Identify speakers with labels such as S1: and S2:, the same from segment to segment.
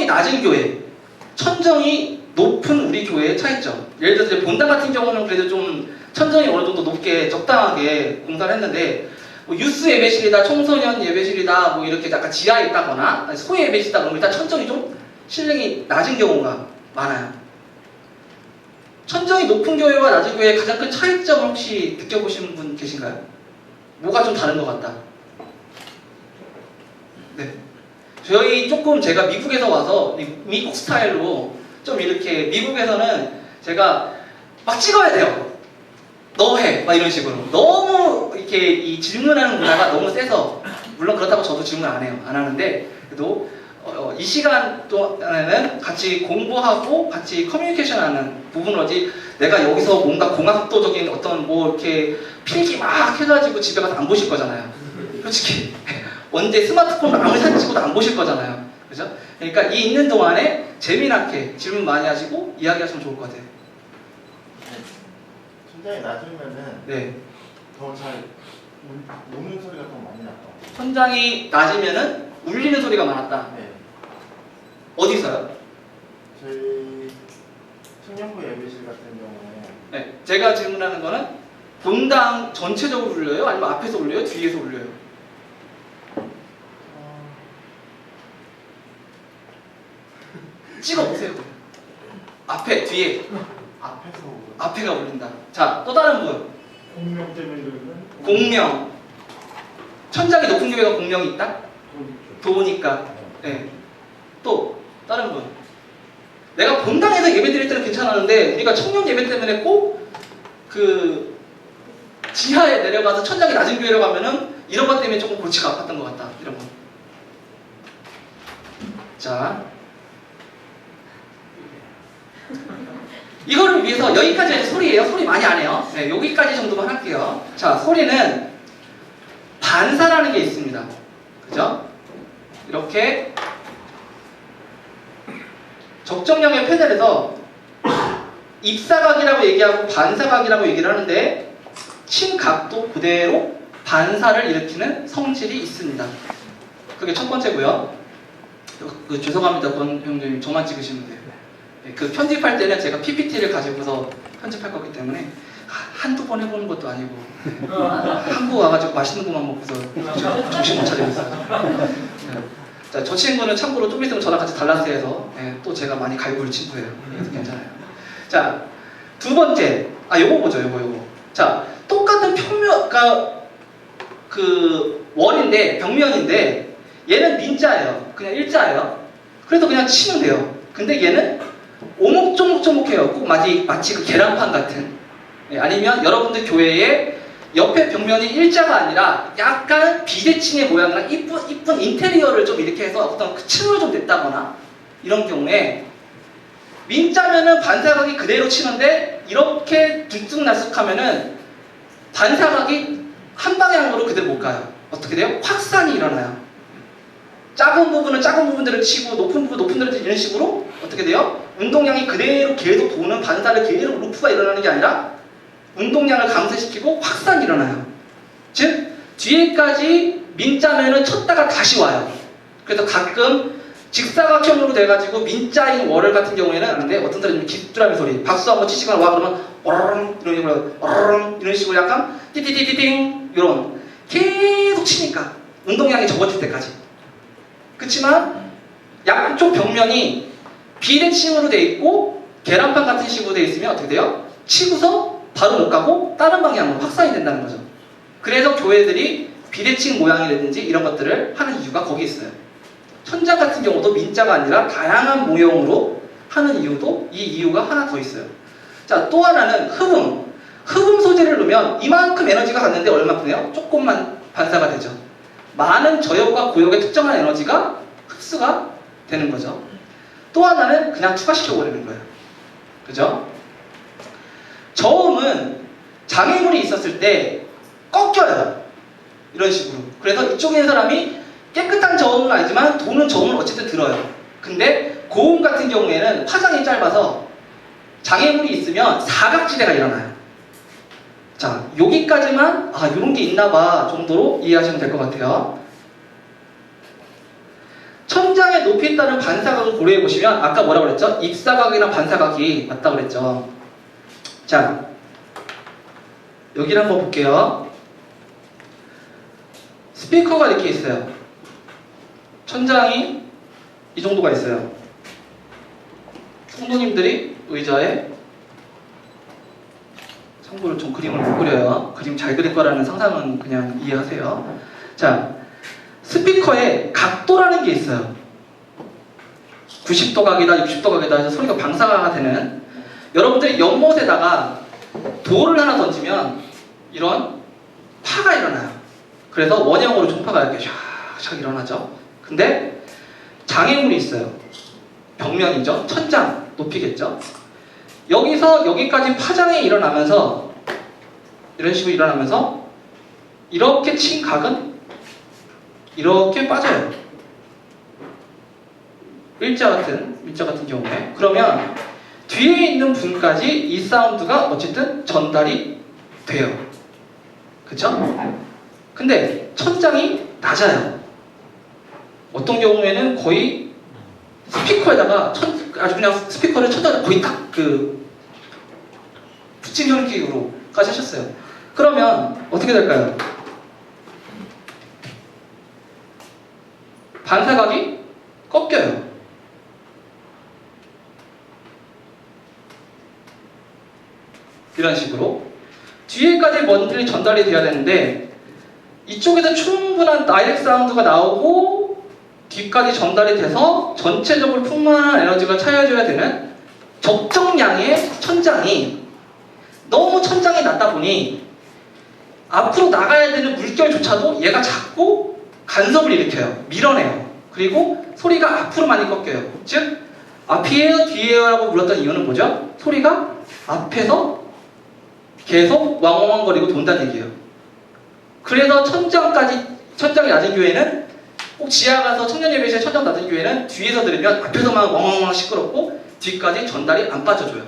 S1: 천정이 낮은 교회, 천정이 높은 우리 교회의 차이점. 예를 들어서 이제 본당 같은 경우는 그래도 좀 천정이 어느 정도 높게 적당하게 공사를 했는데, 뭐 유스 예배실이다, 청소년 예배실이다, 뭐 이렇게 약간 지하에 있다거나 소 예배실이다 그러면 일단 천정이 좀 실능이 낮은 경우가 많아요. 천정이 높은 교회와 낮은 교회의 가장 큰 차이점을 혹시 느껴보신 분 계신가요? 뭐가 좀 다른 것 같다. 네. 저희 조금 제가 미국에서 와서 미국 스타일로 좀 이렇게 미국에서는 제가 막 찍어야 돼요. 너 해. 막 이런 식으로. 너무 이렇게 이 질문하는 문화가 너무 세서, 물론 그렇다고 저도 질문 안 해요. 안 하는데, 그래도 이 시간 동안에는 같이 공부하고 같이 커뮤니케이션 하는 부분이지, 내가 여기서 뭔가 공학도적인 어떤 뭐 이렇게 필기 막 해가지고 집에 가서 안 보실 거잖아요. 솔직히. 언제 스마트폰 아무리 사진 찍어도 안 보실 거잖아요. 그죠? 그러니까 이 있는 동안에 재미나게 질문 많이 하시고 이야기하시면 좋을 것 같아요.
S2: 천장이 낮으면은
S1: 네.
S2: 더 잘 우는 소리가 더 많이 났다.
S1: 천장이 낮으면은 울리는 소리가 많았다.
S2: 네.
S1: 어디서요?
S2: 저희 청년부 예배실 같은 경우에
S1: 네. 제가 질문하는 거는 본당 전체적으로 울려요? 아니면 앞에서 울려요? 뒤에서 울려요? 찍어보세요. 앞에, 뒤에.
S2: 앞에서
S1: 앞에가 울린다. 자, 또 다른 분.
S2: 공명 때문에 그러면
S1: 공명. 천장이 높은 교회가 공명이 있다? 도우니까. 네. 또 다른 분. 내가 본당에서 예배 드릴 때는 괜찮았는데 우리가 청년 예배 때문에 꼭 그 지하에 내려가서 천장이 낮은 교회로 가면은 이런 것 때문에 조금 골치가 아팠던 것 같다. 이런 거. 자, 이거를 위해서 여기까지 소리예요. 소리 많이 안 해요. 네, 여기까지 정도만 할게요. 자, 소리는 반사라는 게 있습니다. 그죠? 이렇게 적정량의 패널에서 입사각이라고 얘기하고 반사각이라고 얘기를 하는데, 친각도 그대로 반사를 일으키는 성질이 있습니다. 그게 첫 번째고요. 죄송합니다, 권 형님. 저만 찍으시면 돼요. 그 편집할 때는 제가 PPT를 가지고서 편집할 거기 때문에 한두 번 해보는 것도 아니고, 한국 와가지고 맛있는 것만 먹고서 정신 못 차리고 있어요. 자, 저 친구는 참고로 좀 있으면 저랑 같이 달라스해서 또 제가 많이 갈굴 친구예요. 그래서 괜찮아요. 자, 두 번째. 요거 보죠, 요거. 자, 똑같은 평면, 그러니까 그 원인데, 벽면인데, 얘는 민자예요. 그냥 일자예요. 그래서 그냥 치면 돼요. 근데 얘는 오목조목조목해요. 꼭 마치 그 계란판 같은. 아니면 여러분들 교회에 옆에 벽면이 일자가 아니라 약간 비대칭의 모양이나 이쁜 인테리어를 좀 이렇게 해서 어떤 층을 좀 냈다거나 이런 경우에, 민자면은 반사각이 그대로 치는데 이렇게 들쭉날쭉하면은 반사각이 한 방향으로 그대로 못 가요. 어떻게 돼요? 확산이 일어나요. 작은 부분은 작은 부분들을 치고 높은 부분 높은 데를 이런 식으로 어떻게 돼요? 운동량이 그대로 계속 도는, 반사를 계속 루프가 일어나는 게 아니라 운동량을 감소시키고 확산이 일어나요. 즉 뒤에까지 민자면은 쳤다가 다시 와요. 그래서 가끔 직사각형으로 돼가지고 민자인 월을 같은 경우에는 하는데, 어떤 사람은 귀뚜라미 소리, 박수 한번 치시거나 와 그러면 어르릉 이런 식으로 어르릉 이런 식으로 약간 띠띠띠띠띵 이런 계속 치니까 운동량이 적어질 때까지. 그렇지만 양쪽 벽면이 비대칭으로 돼 있고 계란판 같은 식으로 돼 있으면 어떻게 돼요? 치고서 바로 못 가고 다른 방향으로 확산이 된다는 거죠. 그래서 교회들이 비대칭 모양이라든지 이런 것들을 하는 이유가 거기 있어요. 천장 같은 경우도 민자가 아니라 다양한 모형으로 하는 이유도 이 이유가 하나 더 있어요. 자, 또 하나는 흡음. 흡음 소재를 넣으면 이만큼 에너지가 갔는데 얼마큼이에요? 조금만 반사가 되죠. 많은 저역과 고역의 특정한 에너지가 흡수가 되는 거죠. 또 하나는 그냥 추가시켜버리는 거예요. 그죠? 저음은 장애물이 있었을 때 꺾여요. 이런 식으로. 그래서 이쪽에 있는 사람이 깨끗한 저음은 아니지만 도는 저음을 어쨌든 들어요. 근데 고음 같은 경우에는 파장이 짧아서 장애물이 있으면 사각지대가 일어나요. 자, 여기까지만 이런 게 있나봐 정도로 이해하시면 될 것 같아요. 천장에 천장의 높이에 따른 반사각을 고려해 보시면 아까 뭐라고 그랬죠? 입사각이랑 반사각이 맞다고 그랬죠. 자, 여기를 한번 볼게요. 스피커가 이렇게 있어요. 천장이 이 정도가 있어요. 성도님들이 의자에, 참고로 좀 그림을 못 그려요. 그림 잘 그릴 거라는 상상은 그냥 이해하세요. 자, 스피커에 각도라는 게 있어요. 90도 각이다, 60도 각이다 해서 소리가 방사가 되는, 여러분들이 연못에다가 돌을 하나 던지면 이런 파가 일어나요. 그래서 원형으로 종파가 이렇게 샥샥 일어나죠. 근데 장애물이 있어요. 벽면이죠. 천장 높이겠죠. 여기서 여기까지 파장이 일어나면서 이런 식으로 일어나면서 이렇게 친 각은 이렇게 빠져요. 밀자 같은 경우에. 그러면 뒤에 있는 분까지 이 사운드가 어쨌든 전달이 돼요. 그쵸? 근데 천장이 낮아요. 어떤 경우에는 거의 스피커에다가 아주 그냥 스피커를 천장에 거의 딱 붙인 형식으로까지 하셨어요. 그러면 어떻게 될까요? 반사각이 꺾여요. 이런 식으로 뒤에까지 먼지 전달이 돼야 되는데 이쪽에서 충분한 다이렉트 사운드가 나오고 뒤까지 전달이 돼서 전체적으로 풍만한 에너지가 차여져야 되는 적정량의 천장이 너무 천장이 낮다 보니 앞으로 나가야 되는 물결조차도 얘가 자꾸 간섭을 일으켜요. 밀어내요. 그리고 소리가 앞으로 많이 꺾여요. 즉 앞이에요 뒤에요라고 불렀던 이유는 뭐죠? 소리가 앞에서 계속 왕왕왕거리고 돈다는 얘기예요. 그래서 천장이 낮은 교회는 꼭 지하 가서 청년예배실에 천장 낮은 교회는 뒤에서 들으면 앞에서만 왕왕왕 시끄럽고 뒤까지 전달이 안 빠져줘요.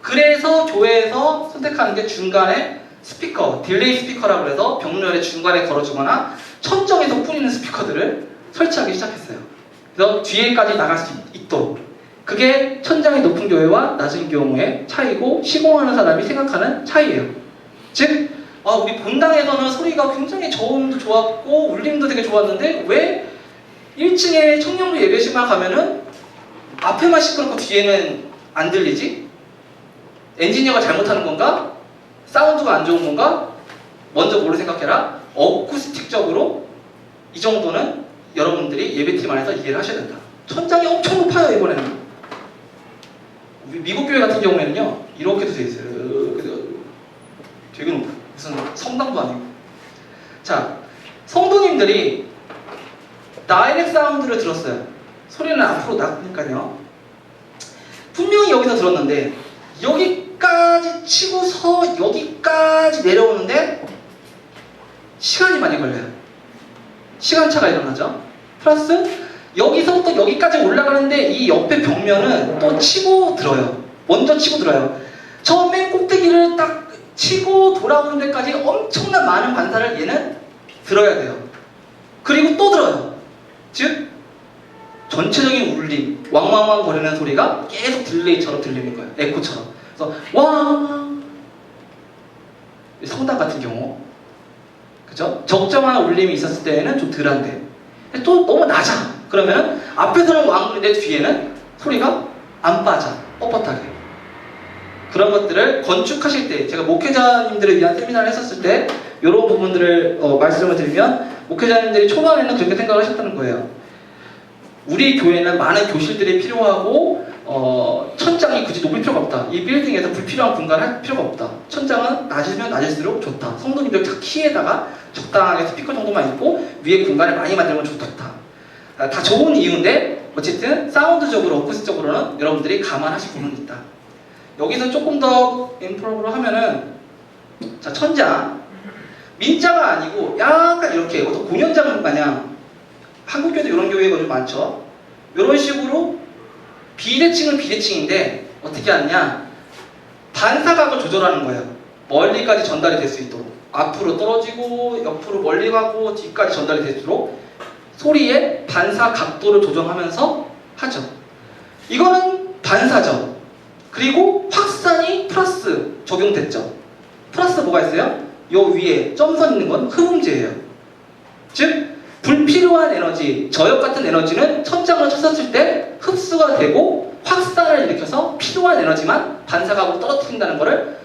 S1: 그래서 교회에서 선택하는 게 중간에 스피커, 딜레이 스피커라고 해서 벽면에 중간에 걸어주거나 천정에서 뿌리는 스피커들을 설치하기 시작했어요. 그래서 뒤에까지 나갈 수 있도록. 그게 천장이 높은 교회와 낮은 경우의 차이고 시공하는 사람이 생각하는 차이예요. 즉 우리 본당에서는 소리가 굉장히 저음도 좋았고 울림도 되게 좋았는데 왜 1층에 청년부 예배실만 가면은 앞에만 시끄럽고 뒤에는 안 들리지? 엔지니어가 잘못하는 건가? 사운드가 안 좋은 건가? 먼저 뭐를 생각해라? 어쿠스틱적으로 이 정도는 여러분들이 예배팀 안에서 이해를 하셔야 된다. 천장이 엄청 높아요. 이번에는 미국 교회 같은 경우에는요 이렇게도 돼 있어요. 되게 높아요. 무슨 성당도 아니고. 자, 성도님들이 다이렉트 사운드를 들었어요. 소리는 앞으로 나니까요. 분명히 여기서 들었는데 여기까지 치고서 여기까지 내려오는데 시간이 많이 걸려요. 시간차가 일어나죠. 플러스 여기서부터 여기까지 올라가는데 이 옆에 벽면은 또 치고 들어요. 먼저 치고 들어요. 저 맨 꼭대기를 딱 치고 돌아오는 데까지 엄청난 많은 반사를 얘는 들어야 돼요. 그리고 또 들어요. 즉 전체적인 울림, 왕왕왕 거리는 소리가 계속 딜레이처럼 들리는 거예요. 에코처럼. 그래서 왕 성당 같은 경우 그죠? 적정한 울림이 있었을 때에는 좀 덜한데 또 너무 낮아. 그러면 앞에서는 왕울인데 뒤에는 소리가 안 빠져. 뻣뻣하게. 그런 것들을 건축하실 때 제가 목회자님들을 위한 세미나를 했었을 때 이런 부분들을 말씀을 드리면 목회자님들이 초반에는 그렇게 생각을 하셨다는 거예요. 우리 교회는 많은 교실들이 필요하고 천장이 굳이 높일 필요가 없다. 이 빌딩에서 불필요한 공간을 할 필요가 없다. 천장은 낮으면 낮을수록 좋다. 성도님들 키에다가 적당하게 스피커 정도만 있고 위에 공간을 많이 만들면 좋다. 다 좋은 이유인데 어쨌든 사운드적으로 어쿠스틱적으로는 여러분들이 감안하실 부분이 있다. 여기서 조금 더 인프로로 하면은 자 천장 민자가 아니고 약간 이렇게 어떤 공연장 마냥 한국 교회도 이런 교회가 좀 많죠. 이런 식으로 비대칭은 비대칭인데 어떻게 하느냐 반사각을 조절하는 거예요. 멀리까지 전달이 될 수 있도록 앞으로 떨어지고 옆으로 멀리 가고 뒤까지 전달이 될수록 소리의 반사 각도를 조정하면서 하죠. 이거는 반사죠. 그리고 확산이 플러스 적용됐죠. 플러스 뭐가 있어요? 요 위에 점선 있는 건 흡음재예요. 즉 불필요한 에너지, 저역 같은 에너지는 천장을 쳤었을 때 흡수가 되고 확산을 일으켜서 필요한 에너지만 반사각으로 떨어뜨린다는 것을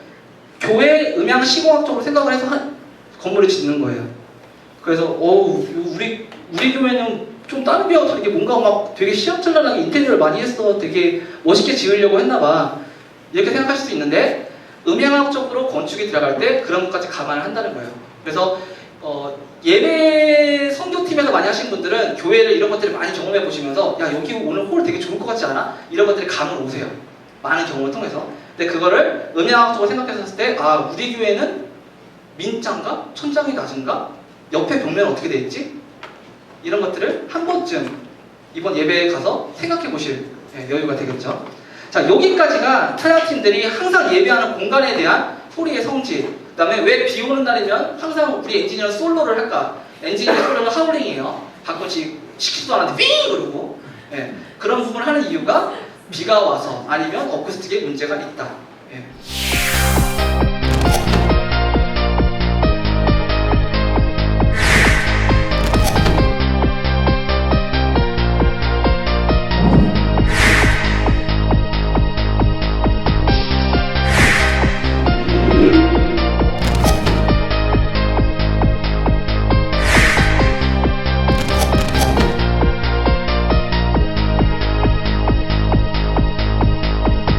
S1: 교회 음향 시공학적으로 생각을 해서 건물을 짓는 거예요. 그래서 우리 교회는 좀 다른 교회와 다르게 뭔가 막 되게 시원철란하게 인테리어를 많이 했어. 되게 멋있게 지으려고 했나 봐. 이렇게 생각하실 수 있는데 음향학적으로 건축이 들어갈 때 그런 것까지 감안을 한다는 거예요. 그래서 예배 선교팀에서 많이 하신 분들은 교회를 이런 것들을 많이 경험해 보시면서 야 여기 오늘 홀 되게 좋을 것 같지 않아? 이런 것들이 감을 오세요. 많은 경험을 통해서. 근데 그거를 음향학적으로 생각했을 때 아 우리 교회는 민장가? 천장이 낮은가? 옆에 벽면은 어떻게 돼 있지? 이런 것들을 한 번쯤 이번 예배에 가서 생각해 보실 여유가 되겠죠. 자, 여기까지가 찬양팀들이 항상 예배하는 공간에 대한 소리의 성질. 그 다음에 왜 비 오는 날이면 항상 우리 엔지니어는 솔로를 할까? 엔지니어의 솔로는 하울링이에요. 가끔씩 시키지도 않았는데 윙! 그러고 그런 부분을 하는 이유가 비가 와서 아니면 어쿠스틱에 문제가 있다.